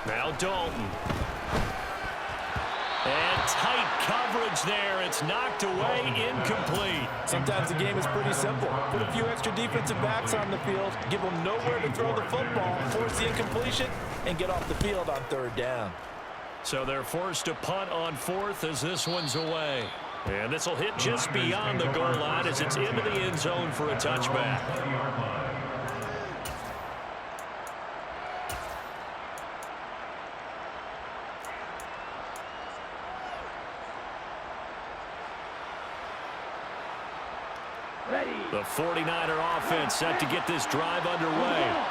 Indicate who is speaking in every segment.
Speaker 1: Now Dalton. And tight coverage there. It's knocked away, incomplete.
Speaker 2: Sometimes the game is pretty simple. Put a few extra defensive backs on the field, give them nowhere to throw the football, force the incompletion, and get off the field on third down.
Speaker 1: So they're forced to punt on fourth as this one's away. And this will hit just beyond the goal line as it's into the end zone for a touchback. The 49er offense set to get this drive underway.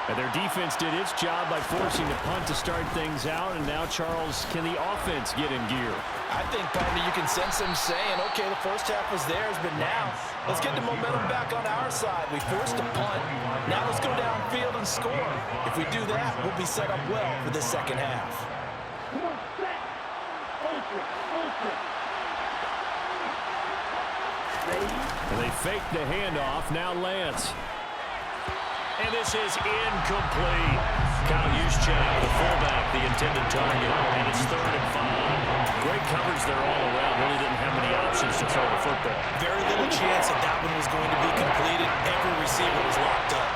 Speaker 1: And their defense did its job by forcing the punt to start things out. And now, Charles, can the offense get in gear?
Speaker 2: I think, partner, you can sense them saying, okay, the first half was theirs, but now let's get the momentum back on our side. We forced a punt. Now let's go downfield and score. If we do that, we'll be set up well for the second half.
Speaker 1: And they fake the handoff. Now Lance. And this is incomplete. Kyle Juszczyk, the fullback, the intended target. And it's 3rd and 5. Great coverage there all around. Really didn't have many options to throw the football.
Speaker 2: Very little chance that that one was going to be completed. Every receiver was locked up.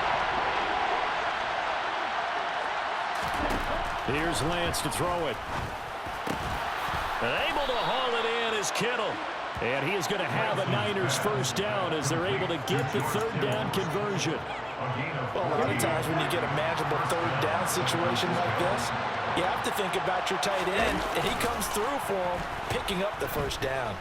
Speaker 1: Here's Lance to throw it. And able to haul it in is Kittle. And he is going to have a Niners first down as they're able to get the 3rd down conversion.
Speaker 2: Well, a lot of times when you get a manageable 3rd down situation like this, you have to think about your tight end, and he comes through for him, picking up the first down.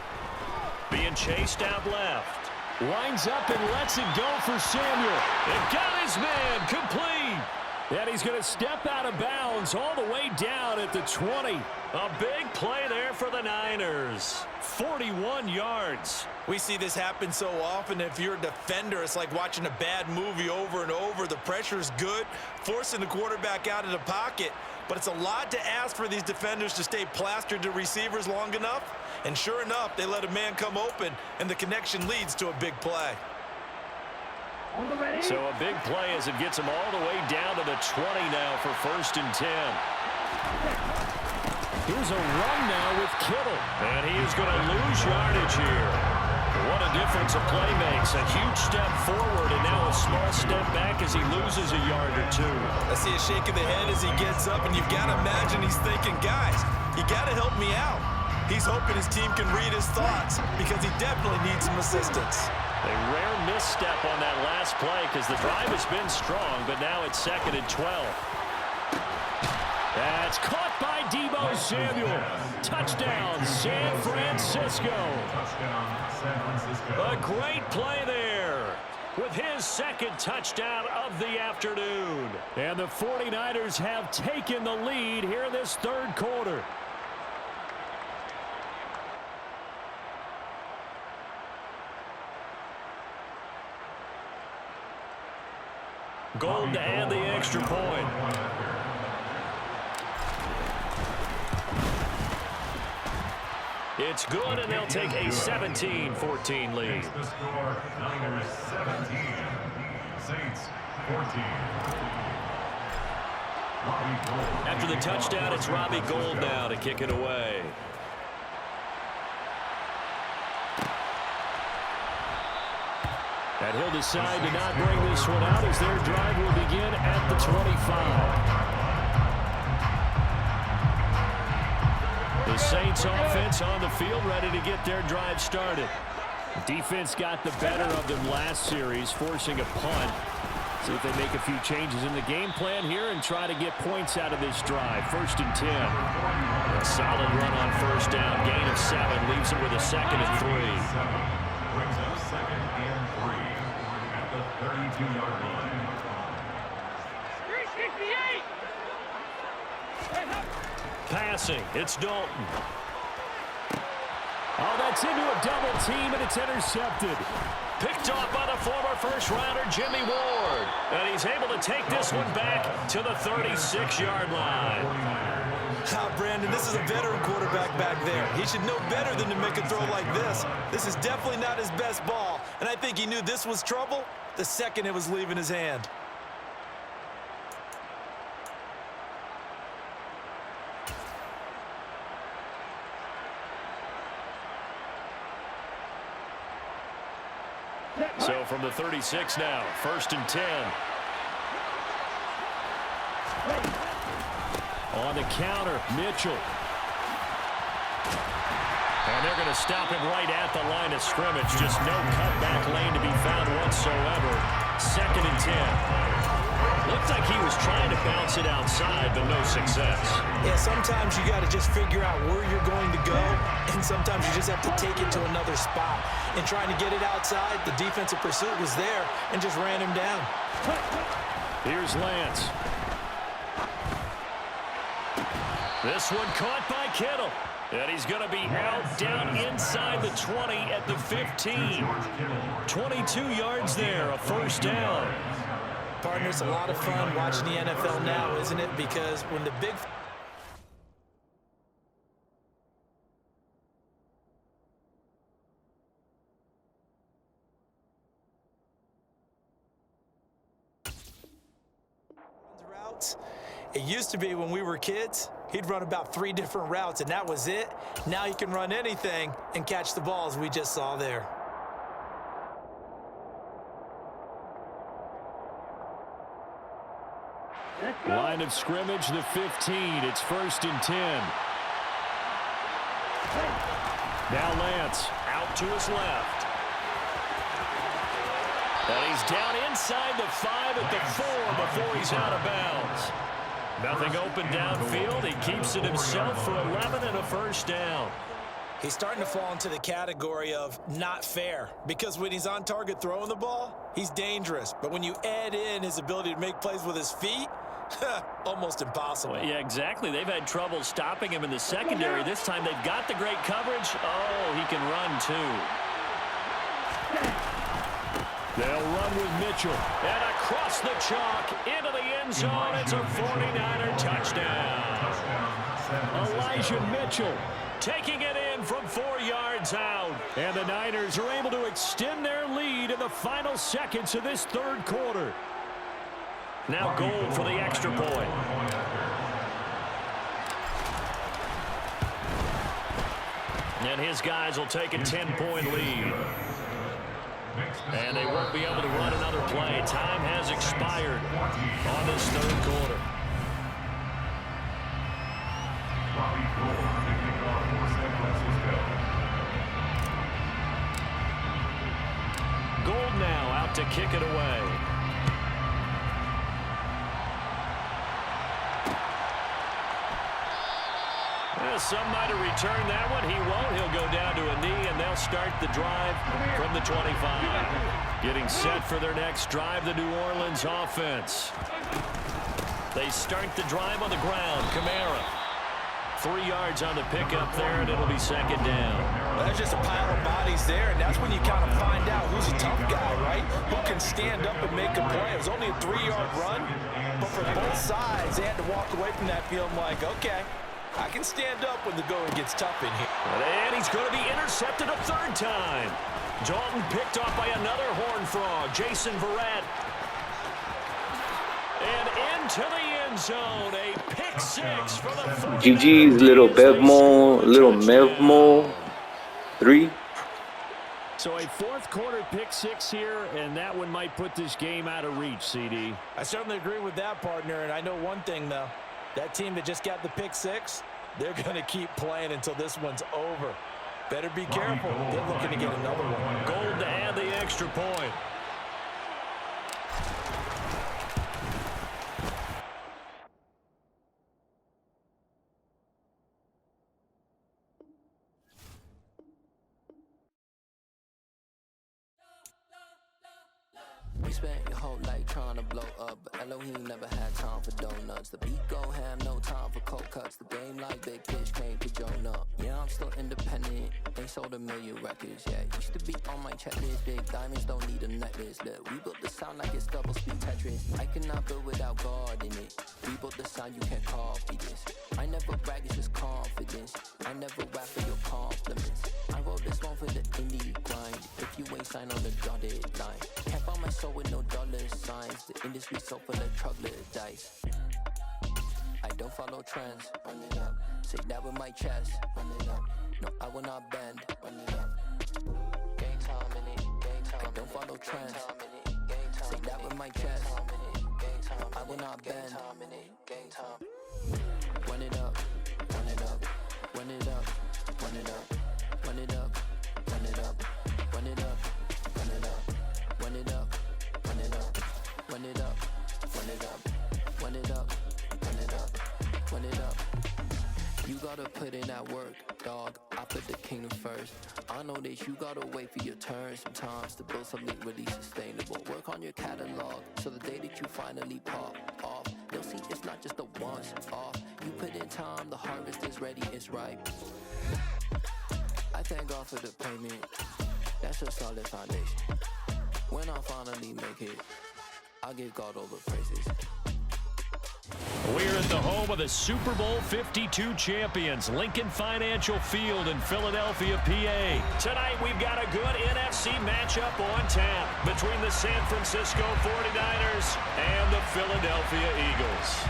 Speaker 1: Being chased out left. Lines up and lets it go for Samuel. And got his man complete. And he's going to step out of bounds all the way down at the 20. A big play there for the Niners. 41 yards.
Speaker 2: We see this happen so often. If you're a defender, it's like watching a bad movie over and over. The pressure's good, forcing the quarterback out of the pocket. But it's a lot to ask for these defenders to stay plastered to receivers long enough. And sure enough, they let a man come open, and the connection leads to a big play.
Speaker 1: So a big play as it gets him all the way down to the 20 now for 1st and 10. Here's a run now with Kittle. And he is going to lose yardage here. What a difference a play makes. A huge step forward and now a small step back as he loses a yard or two.
Speaker 2: I see a shake of the head as he gets up, and you've got to imagine he's thinking, guys, you got to help me out. He's hoping his team can read his thoughts because he definitely needs some assistance.
Speaker 1: A rare misstep on that last play because the drive has been strong, but now it's 2nd and 12. That's caught by Deebo Samuel. Touchdown, San Francisco. A great play there with his 2nd touchdown of the afternoon. And the 49ers have taken the lead here in this 3rd quarter. Gold to add the extra point. It's good, and they'll take a 17-14 lead.
Speaker 3: The score, Niners 17, Saints 14.
Speaker 1: After the touchdown, it's Robbie Gould now to kick it away. And he'll decide to not bring this one out as their drive will begin at the 25. The Saints offense on the field ready to get their drive started. Defense got the better of them last series, forcing a punt. See if they make a few changes in the game plan here and try to get points out of this drive. 1st and 10. A solid run on 1st down. Gain of 7 leaves them with a 2nd and 3.
Speaker 3: Brings up 2nd and 3 at the 32-yard line.
Speaker 4: 368.
Speaker 1: Passing, it's Dalton. Oh, that's into a double team, and it's intercepted. Picked off by the former first-rounder Jimmy Ward. And he's able to take this one back to the 36-yard line.
Speaker 2: Brandon, this is a veteran quarterback back there. He should know better than to make a throw like this. This is definitely not his best ball, and I think he knew this was trouble the second it was leaving his hand.
Speaker 1: So from the 36 now, 1st and 10. On the counter, Mitchell. And they're going to stop him right at the line of scrimmage. Just no cutback lane to be found whatsoever. 2nd and 10. Looked like he was trying to bounce it outside, but no success.
Speaker 2: Yeah, sometimes you got to just figure out where you're going to go, and sometimes you just have to take it to another spot. And trying to get it outside, the defensive pursuit was there and just ran him down.
Speaker 1: Here's Lance. This one caught by Kittle. And he's going to be out down inside the 20 at the 15. 22 yards there, a 1st down.
Speaker 2: Partner, it's a lot of fun watching the NFL now, isn't it? Because when the big... routes, it used to be when we were kids, he'd run about 3 different routes, and that was it. Now you can run anything and catch the balls we just saw there.
Speaker 1: Line of scrimmage, the 15. It's 1st and 10. Now Lance out to his left. And he's down inside the 5 at the 4 before he's out of bounds. Nothing open downfield. He keeps it himself for 11 and a 1st down.
Speaker 2: He's starting to fall into the category of not fair, because when he's on target throwing the ball, he's dangerous. But when you add in his ability to make plays with his feet, almost impossible.
Speaker 1: Well, yeah, exactly. They've had trouble stopping him in the secondary. This time they've got the great coverage. Oh, he can run too. They'll run with Mitchell. And across the chalk into the end zone. It's a 49er touchdown. Elijah Mitchell taking it in from 4 yards out. And the Niners are able to extend their lead in the final seconds of this 3rd quarter. Now Gold for the extra point. And his guys will take a 10-point lead. And they won't be able to run another play. Time has expired on this 3rd quarter. Gold now out to kick it away. Some might have returned that one. He won't. He'll go down to a knee, and they'll start the drive from the 25. Getting set for their next drive, the New Orleans offense. They start the drive on the ground. Kamara. 3 yards on the pickup there, and it'll be 2nd down.
Speaker 2: Well, there's just a pile of bodies there, and that's when you kind of find out who's a tough guy, right? Who can stand up and make a play. It was only a 3-yard run, but for both sides, they had to walk away from that field like, okay, I can stand up when the going gets tough in here.
Speaker 1: And he's going to be intercepted a 3rd time. Dalton picked off by another Horned Frog, Jason Verrett. And into the end zone, a pick 6 for the 49ers.
Speaker 4: GG's little Mevmo 3.
Speaker 1: So a 4th quarter pick 6 here, and that one might put this game out of reach, CD.
Speaker 2: I certainly agree with that, partner, and I know one thing, though. That team that just got the pick 6, they're going to keep playing until this one's over. Better be careful. They're looking to get another one.
Speaker 1: Gold to add the extra point.
Speaker 5: We spent your whole life trying to blow up, but Elohim never had time for donuts. The beat go ham, no time for cold cuts. The game like big pitch came to join up. Yeah, I'm still independent, ain't sold a million records yet. Used to be on my checklist, big diamonds don't need a necklace. Look, we built the sound like it's double speed Tetris. I cannot build without God in it. We built the sound, you can't copy this. I never brag, it's just confidence. I never rap for your compliments. I wrote this one for the indie grind. If you ain't signed on the dotted line, can't find my soul with no dollar signs. The industry so full of troglodytes. I don't follow trends. Run it up. Say that with my chest. Run it up. No, I will not bend. Run it up. Game time in it. Game time. don't follow trends. Say that with my chest. I will not bend. Run it up, run it up, run it up, run it up, run it up, run it up, run it up, run it up, run it up, run it up, run it up, run it up, run it up, run it up, run it up. You gotta put in that work, dog. I put the kingdom first. I know that you gotta wait for your turn sometimes to build something really sustainable. Work on your catalog so the day that you finally pop off, they'll see it's not just a once off. You put in time, the harvest is ready, it's ripe. I thank God for the payment. That's a solid foundation. When I finally make it, I'll give God all the praises.
Speaker 1: We're at the home of the Super Bowl 52 champions, Lincoln Financial Field in Philadelphia, PA. Tonight, we've got a good NFC matchup on tap between the San Francisco 49ers and the Philadelphia Eagles.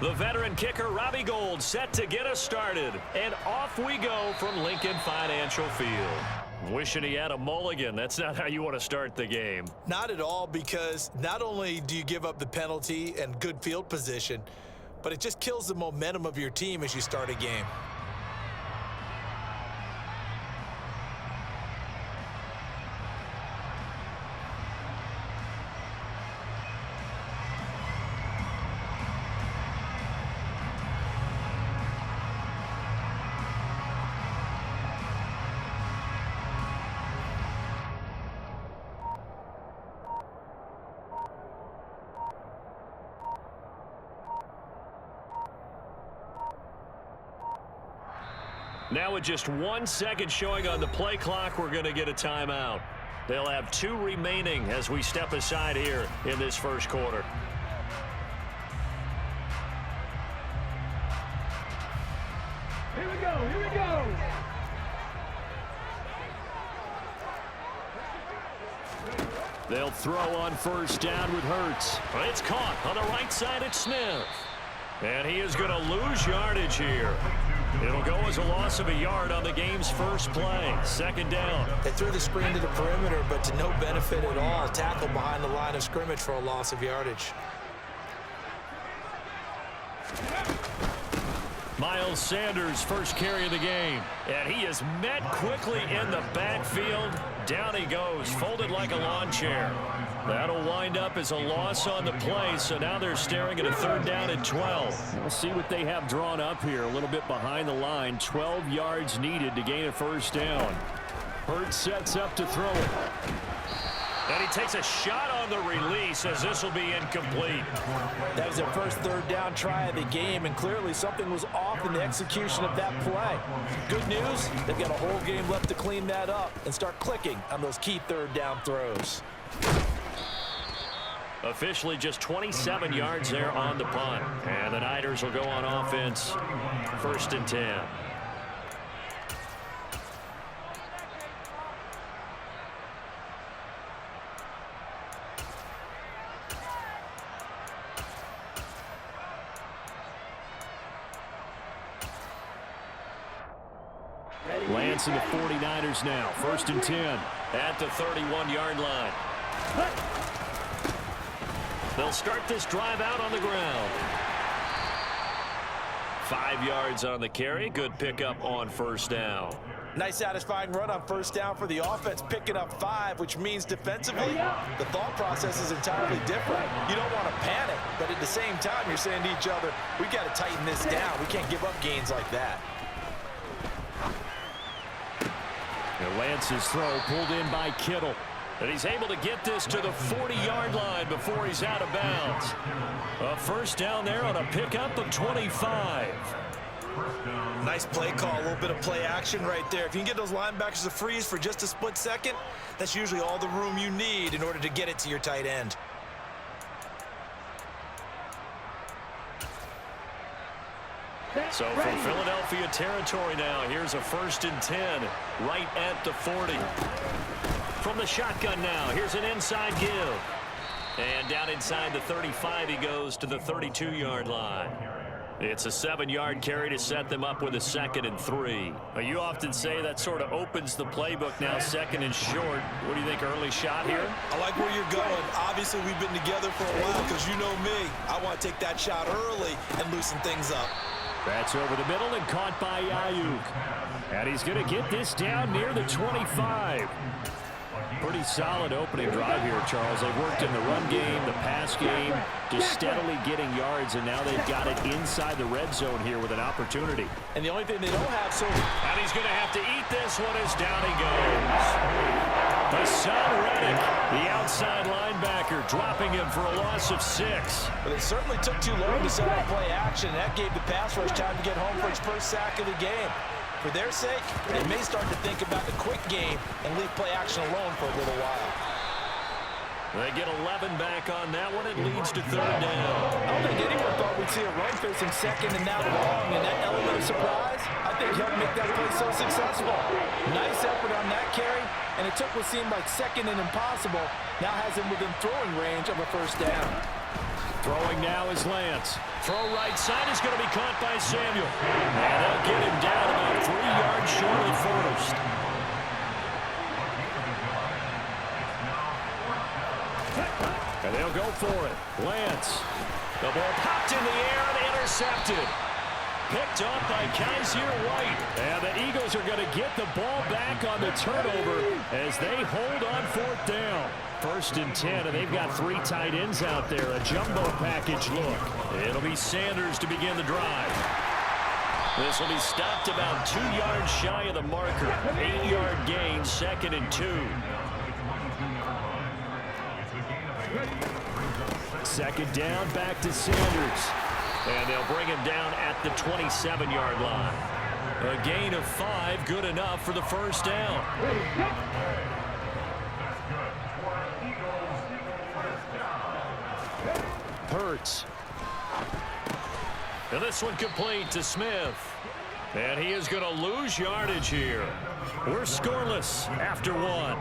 Speaker 1: The veteran kicker, Robbie Gould, set to get us started. And off we go from Lincoln Financial Field. Wishing he had a mulligan. That's not how you want to start the game.
Speaker 2: Not at all, because not only do you give up the penalty and good field position, but it just kills the momentum of your team as you start a game.
Speaker 1: Now with just 1 second showing on the play clock, we're going to get a timeout. They'll have 2 remaining as we step aside here in this first quarter.
Speaker 6: Here we go, here we go.
Speaker 1: They'll throw on first down with Hurts. It's caught on the right side at Smith. And he is going to lose yardage here. It'll go as a loss of a yard on the game's first play. Second down.
Speaker 2: They threw the screen to the perimeter, but to no benefit at all. Tackle behind the line of scrimmage for a loss of yardage.
Speaker 1: Miles Sanders, first carry of the game. And he is met quickly in the backfield. Down he goes, folded like a lawn chair. That'll wind up as a loss on the play, so now they're staring at a third down and 12. We'll see what they have drawn up here, a little bit behind the line. 12 yards needed to gain a first down. Hurts sets up to throw it. And he takes a shot on the release as this will be incomplete.
Speaker 2: That was their first third down try of the game, and clearly something was off in the execution of that play. Good news, they've got a whole game left to clean that up and start clicking on those key third down throws.
Speaker 1: Officially just 27 yards there on the punt. And the Niners will go on offense. First and 10. Lance and the 49ers now. First and 10 at the 31-yard line. They'll start this drive out on the ground. 5 yards on the carry. Good pickup on first down.
Speaker 2: Nice satisfying run on first down for the offense, picking up 5, which means defensively, the thought process is entirely different. You don't want to panic, but at the same time, you're saying to each other, we've got to tighten this down. We can't give up gains like that.
Speaker 1: And Lance's throw pulled in by Kittle. And he's able to get this to the 40-yard line before he's out of bounds. A first down there on a pickup of 25.
Speaker 2: Nice play call, a little bit of play action right there. If you can get those linebackers to freeze for just a split second, that's usually all the room you need in order to get it to your tight end.
Speaker 1: So from Philadelphia territory now, here's a 1st and 10 right at the 40. From the shotgun now, here's an inside give. And down inside the 35, he goes to the 32-yard line. It's a 7-yard carry to set them up with a 2nd and 3. You often say that sort of opens the playbook now, 2nd and short. What do you think, early shot here?
Speaker 2: I like where you're going. Obviously, we've been together for a while because you know me. I want to take that shot early and loosen things up.
Speaker 1: That's over the middle and caught by Ayuk. And he's going to get this down near the 25. Pretty solid opening drive here, Charles. They've worked in the run game, the pass game, just steadily getting yards, and now they've got it inside the red zone here with an opportunity.
Speaker 2: And the only thing they don't have, so...
Speaker 1: And he's going to have to eat this one as down he goes. Hassan Reddick, the outside linebacker, dropping him for a loss of 6.
Speaker 2: But it certainly took too long to set up play action. That gave the pass rush time to get home for its first sack of the game. For their sake, they may start to think about the quick game and leave play action alone for a little while.
Speaker 1: They get 11 back on that one. It leads to 3rd down.
Speaker 2: I don't think anyone thought we'd see a run facing 2nd and now long, and that element of surprise, I think helped make that play so successful. Nice effort on that carry, and it took what seemed like 2nd and impossible, now has him within throwing range of a 1st down.
Speaker 1: Throwing now is Lance. Throw right side is going to be caught by Samuel. And they'll get him down about 3 yards short of 1st. And they'll go for it. Lance. The ball popped in the air and intercepted. Picked off by Kaiser White. And the Eagles are going to get the ball back on the turnover as they hold on 4th down. 1st and 10, and they've got 3 tight ends out there. A jumbo package look. It'll be Sanders to begin the drive. This will be stopped about 2 yards shy of the marker. 8-yard gain, 2nd and 2. 2nd down, back to Sanders. And they'll bring him down at the 27-yard line. A gain of 5, good enough for the 1st down. Hurts. And this one complete to Smith. And he is going to lose yardage here. We're scoreless after 1.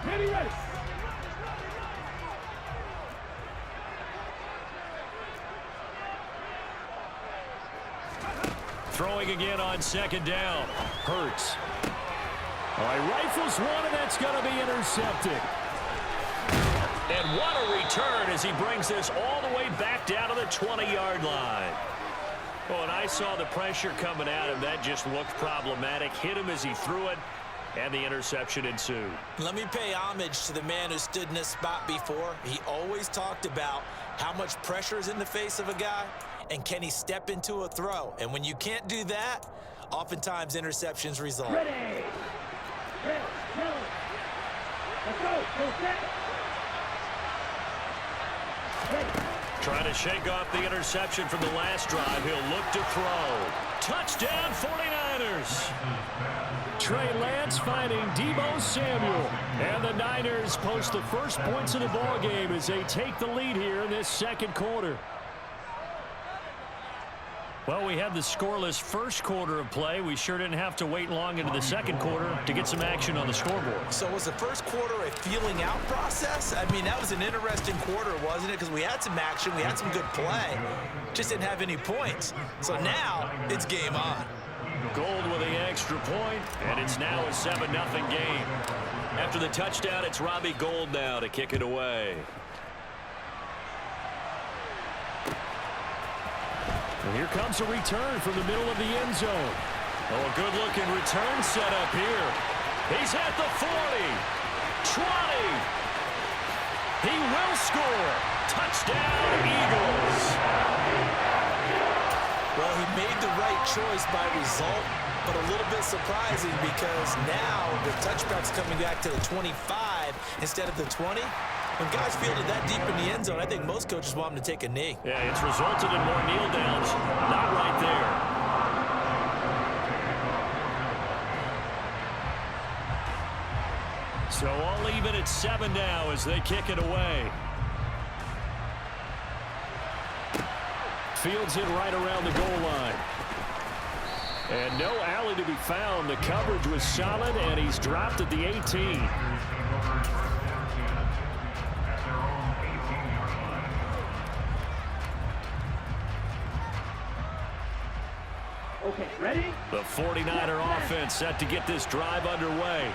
Speaker 6: Ready.
Speaker 1: Throwing again on 2nd down. Hurts. All right, rifles one, and that's going to be intercepted. And what a return as he brings this all the way back down to the 20-yard line. Oh, and I saw the pressure coming at him. That just looked problematic. Hit him as he threw it, and the interception ensued.
Speaker 2: Let me pay homage to the man who stood in this spot before. He always talked about how much pressure is in the face of a guy, and can he step into a throw? And when you can't do that, oftentimes interceptions result.
Speaker 6: Ready. Let's go. Go set.
Speaker 1: Trying to shake off the interception from the last drive. He'll look to throw. Touchdown 49ers. Trey Lance finding Deebo Samuel. And the Niners post the first points of the ball game as they take the lead here in this 2nd quarter. Well, we had the scoreless first quarter of play. We sure didn't have to wait long into the 2nd quarter to get some action on the scoreboard.
Speaker 2: So was the first quarter a feeling out process? I mean, that was an interesting quarter, wasn't it? Because we had some action, we had some good play, just didn't have any points. So now it's game on.
Speaker 1: Gold with the extra point, and it's now a 7-0 game. After the touchdown, it's Robbie Gould now to kick it away. And here comes a return from the middle of the end zone. Oh, a good-looking return set up here. He's at the 40, 20. He will score. Touchdown, Eagles.
Speaker 2: Well, he made the right choice by result, but a little bit surprising because now the touchback's coming back to the 25 instead of the 20. When guys fielded that deep in the end zone, I think most coaches want them to take a knee.
Speaker 1: Yeah, it's resulted in more kneel downs. Not right there. So all even at 7 now as they kick it away. Fields it right around the goal line. And no alley to be found. The coverage was solid, and he's dropped at the 18.
Speaker 6: Okay, ready?
Speaker 1: The 49er offense set to get this drive underway.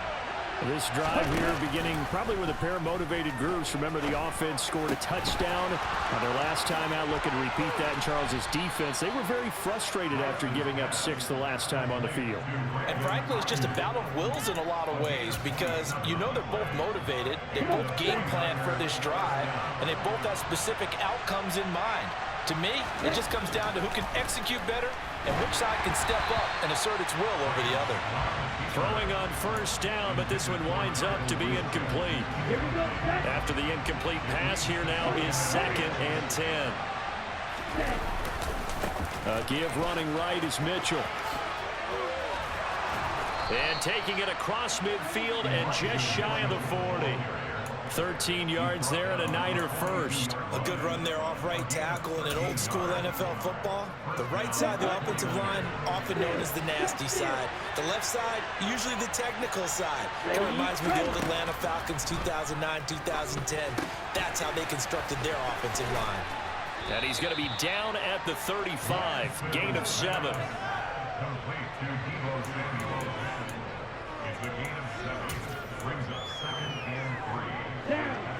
Speaker 1: This drive here beginning probably with a pair of motivated groups. Remember, the offense scored a touchdown on their last time out. Looking to repeat that in Charles's defense. They were very frustrated after giving up 6 the last time on the field.
Speaker 2: And frankly, it's just a battle of wills in a lot of ways because you know they're both motivated. They both game plan for this drive, and they both have specific outcomes in mind. To me, it just comes down to who can execute better and which side can step up and assert its will over the other.
Speaker 1: Throwing on first down, but this one winds up to be incomplete.
Speaker 6: Here we go.
Speaker 1: After the incomplete pass, here now is 2nd and 10. A give running right is Mitchell. And taking it across midfield and just shy of the 40. 13 yards there and a Niner first.
Speaker 2: A good run there off right tackle in an old school NFL football. The right side of the offensive line, often known as the nasty side. The left side, usually the technical side. Kind of reminds me of the old Atlanta Falcons 2009, 2010. That's how they constructed their offensive line.
Speaker 1: And he's going to be down at the 35. Gain of 7.
Speaker 3: Complete to Deebo Samuel. It's a gain of 7. Brings up 2nd and 3.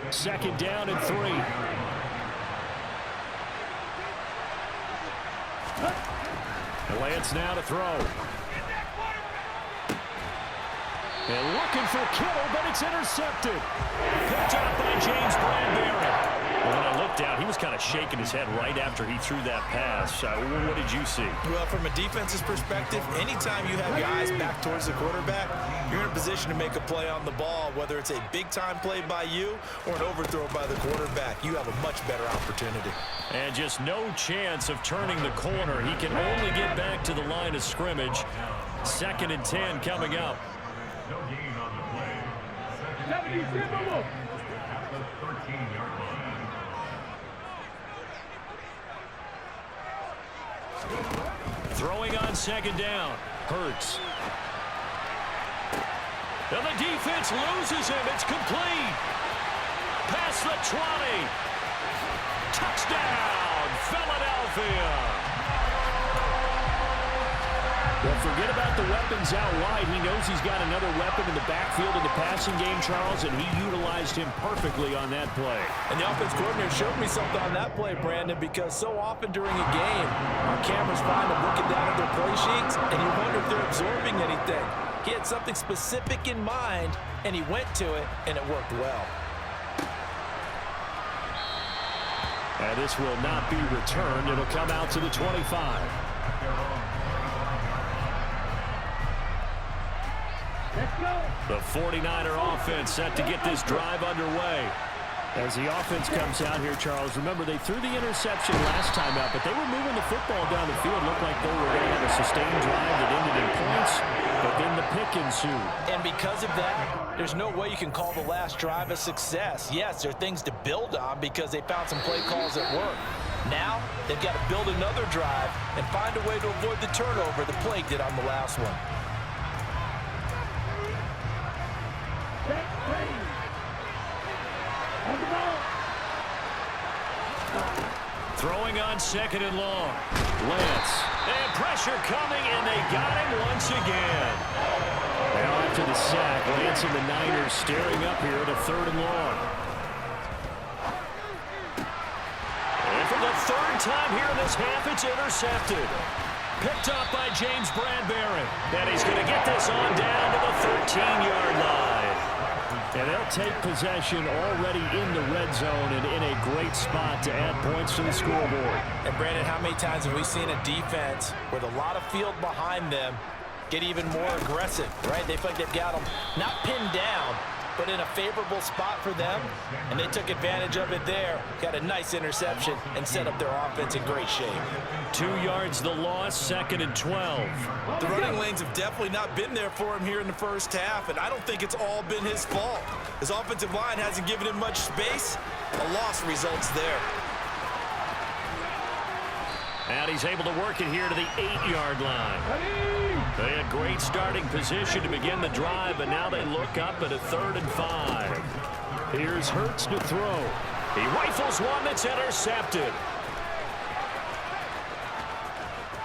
Speaker 1: 2nd down and 3. Lance now to throw. And looking for Kittle, but it's intercepted. Picked up by James Bradbury. Well, when I looked out, he was kind of shaking his head right after he threw that pass. What did you see?
Speaker 2: Well, from a defense's perspective, anytime you have your eyes back towards the quarterback, you're in a position to make a play on the ball, whether it's a big-time play by you or an overthrow by the quarterback. You have a much better opportunity.
Speaker 1: And just no chance of turning the corner. He can only get back to the line of scrimmage. 2nd and 10 coming up.
Speaker 3: No gain on the play.
Speaker 6: 77.
Speaker 3: At the 13-yard line.
Speaker 1: Throwing on 2nd down. Hurts. And the defense loses him. It's complete. Past the 20. Touchdown, Philadelphia. Well, forget about the weapons out wide. He knows he's got another weapon in the backfield in the passing game, Charles, and he utilized him perfectly on that play.
Speaker 2: And the offense coordinator showed me something on that play, Brandon, because so often during a game, our cameras find them looking down at their play sheets, and you wonder if they're absorbing anything. He had something specific in mind, and he went to it, and it worked well.
Speaker 1: And this will not be returned. It'll come out to the 25.
Speaker 6: Let's go.
Speaker 1: The 49er offense set to get this drive underway. As the offense comes out here, Charles, remember they threw the interception last time out, but they were moving the football down the field. Looked like they were going to have a sustained drive that ended in points, but then the pick ensued.
Speaker 2: And because of that, there's no way you can call the last drive a success. Yes, there are things to build on because they found some play calls that work. Now, they've got to build another drive and find a way to avoid the turnover the Plague did on the last one.
Speaker 1: Throwing on 2nd and long. Lance. And pressure coming, and they got him once again. Now after the sack, Lance and the Niners staring up here at a 3rd and long. And for the 3rd time here in this half, it's intercepted. Picked up by James Bradbury. And he's going to get this on down to the 13-yard line. And they'll take possession already in the red zone and in a great spot to add points to the scoreboard.
Speaker 2: And Brandon, how many times have we seen a defense with a lot of field behind them get even more aggressive, right? They feel like they've got them not pinned down, but in a favorable spot for them, and they took advantage of it there. Got a nice interception and set up their offense in great shape.
Speaker 1: 2 yards the loss, 2nd and 12.
Speaker 2: The running lanes have definitely not been there for him here in the first half, and I don't think it's all been his fault. His offensive line hasn't given him much space. A loss results there.
Speaker 1: And he's able to work it here to the 8-yard line. They had great starting position to begin the drive, but now they look up at a 3rd and 5. Here's Hurts to throw. He rifles one that's intercepted.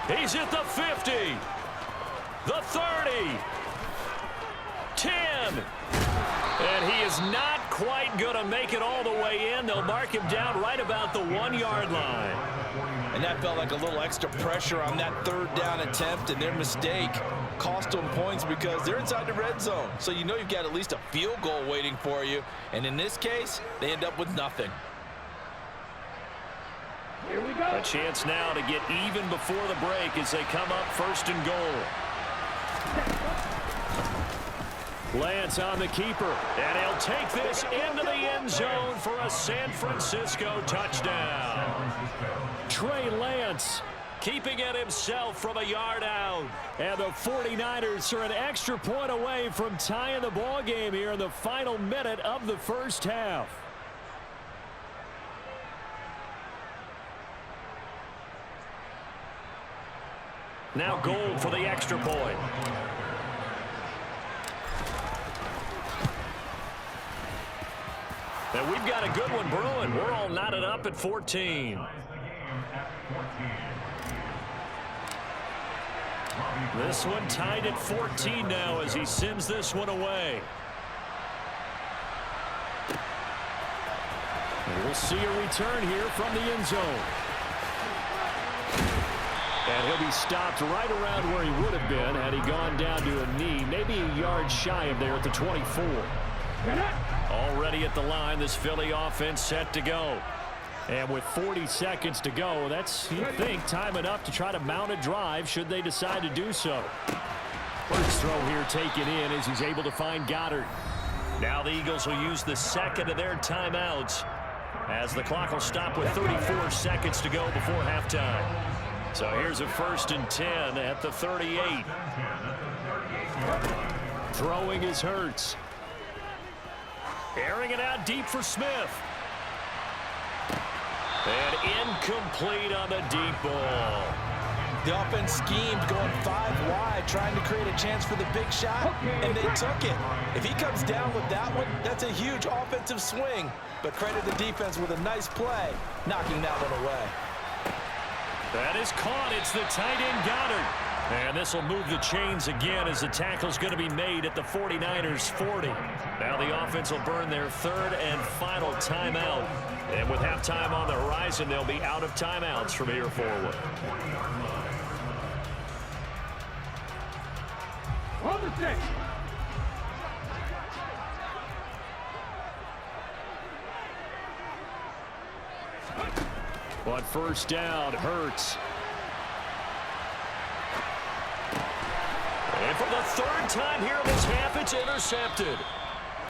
Speaker 1: He's at the 50, the 30, 10. And he is not quite going to make it all the way in. They'll mark him down right about the 1-yard line.
Speaker 2: And that felt like a little extra pressure on that 3rd down attempt, and their mistake cost them points because they're inside the red zone. So you know you've got at least a field goal waiting for you. And in this case, they end up with nothing.
Speaker 6: Here we go.
Speaker 1: A chance now to get even before the break as they come up 1st and goal. Lance on the keeper, and he'll take this into the end zone for a San Francisco touchdown. Trey Lance keeping it himself from a yard out. And the 49ers are an extra point away from tying the ball game here in the final minute of the first half. Now Gold for the extra point. And we've got a good one brewing. We're all knotted up at 14. This one tied at 14 now as he sends this one away. And we'll see a return here from the end zone. And he'll be stopped right around where he would have been had he gone down to a knee, maybe a yard shy of there at the 24. Already at the line, this Philly offense set to go. And with 40 seconds to go, that's, you think, time enough to try to mount a drive should they decide to do so. First throw here taken in as he's able to find Goddard. Now the Eagles will use the 2nd of their timeouts as the clock will stop with 34 seconds to go before halftime. So here's a 1st and 10 at the 38. Throwing is Hurts. Airing it out deep for Smith. And incomplete on the deep ball.
Speaker 2: The offense schemed going 5 wide, trying to create a chance for the big shot, and they took it. If he comes down with that one, that's a huge offensive swing. But credit the defense with a nice play, knocking that one away.
Speaker 1: That is caught. It's the tight end Goddard. And this will move the chains again as the tackle's going to be made at the 49ers 40. Now the offense will burn their 3rd and final timeout. And with halftime on the horizon, they'll be out of timeouts from here forward.
Speaker 6: On the stick.
Speaker 1: On 1st down, Hurts. And for the 3rd time here in this half, it's intercepted.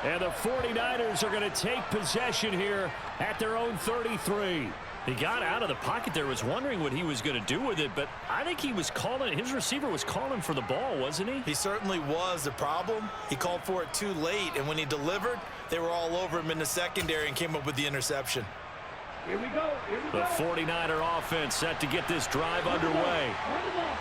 Speaker 1: And the 49ers are going to take possession here at their own 33. He got out of the pocket there, was wondering what he was going to do with it, but I think he was calling, his receiver was calling for the ball, wasn't he?
Speaker 2: He certainly was. The problem, he called for it too late, and when he delivered, they were all over him in the secondary and came up with the interception.
Speaker 6: Here we go. Here we
Speaker 1: The
Speaker 6: go.
Speaker 1: 49er offense set to get this drive underway.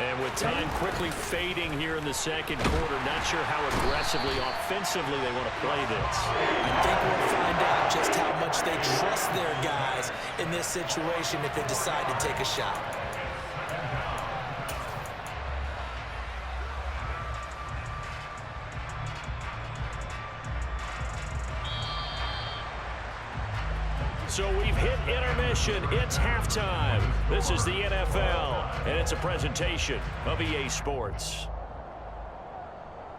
Speaker 1: And with time quickly fading here in the 2nd quarter, not sure how aggressively, offensively they want to play this.
Speaker 2: I think we'll find out just how much they trust their guys in this situation if they decide to take a shot.
Speaker 1: So we've hit intermission. It's halftime. This is the NFL, and it's a presentation of EA Sports.